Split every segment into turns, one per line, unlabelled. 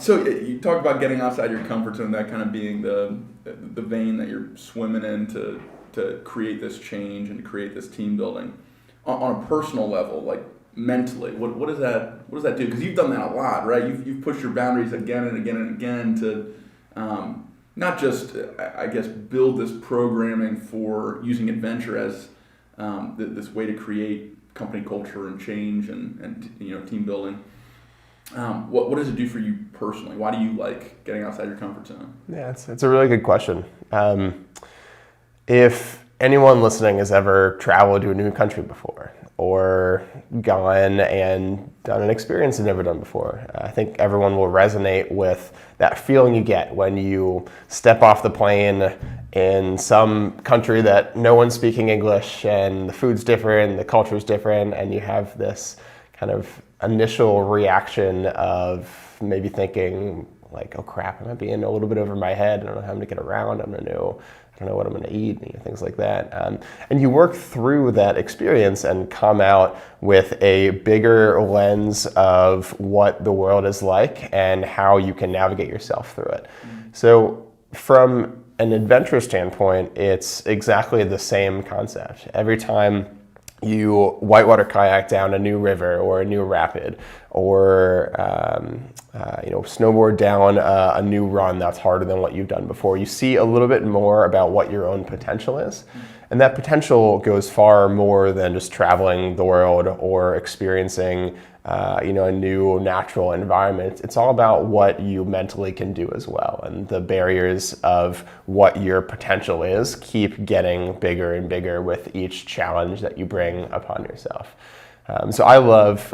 So you talk about getting outside your comfort zone, that kind of being the vein that you're swimming in to create this change and to create this team building. On a personal level, like mentally, what does that do? Because you've done that a lot, right? You've pushed your boundaries again and again and again to not just, I guess, build this programming for using adventure as this way to create company culture and change and team building. What does it do for you personally? Why do you like getting outside your comfort zone?
Yeah, it's a really good question. If anyone listening has ever traveled to a new country before or gone and done an experience they've never done before, I think everyone will resonate with that feeling you get when you step off the plane in some country that no one's speaking English and the food's different, the culture's different, and you have this kind of initial reaction of maybe thinking like, oh crap, I might be in a little bit over my head. I don't know how I'm gonna get around. I don't know what I'm gonna eat, things like that. And you work through that experience and come out with a bigger lens of what the world is like and how you can navigate yourself through it. Mm-hmm. So from an adventure standpoint, it's exactly the same concept. Every time you whitewater kayak down a new river or a new rapid, or snowboard down a new run that's harder than what you've done before, you see a little bit more about what your own potential is. And that potential goes far more than just traveling the world or experiencing a new natural environment. It's all about what you mentally can do as well. And the barriers of what your potential is keep getting bigger and bigger with each challenge that you bring upon yourself. So I love,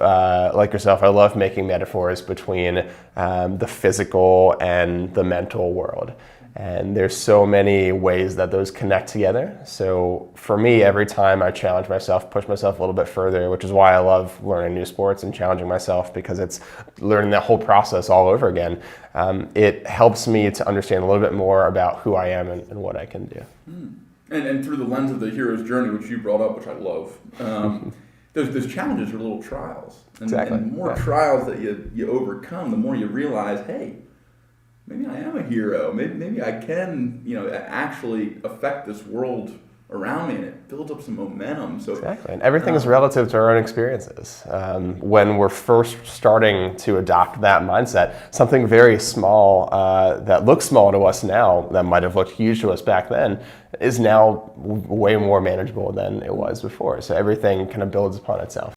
like yourself, I love making metaphors between the physical and the mental world. And there's so many ways that those connect together. So for me, every time I challenge myself, push myself a little bit further, which is why I love learning new sports and challenging myself, because it's learning that whole process all over again. It helps me to understand a little bit more about who I am and what I can do.
And through the lens of the hero's journey, which you brought up, which I love, those challenges are little trials. And,
exactly.
And the more trials that you overcome, the more you realize, hey, maybe I am a hero. Maybe I can, actually affect this world around me, and it builds up some momentum. So
exactly, and everything is relative to our own experiences. When we're first starting to adopt that mindset, something very small that looks small to us now, that might have looked huge to us back then, is now way more manageable than it was before. So everything kind of builds upon itself.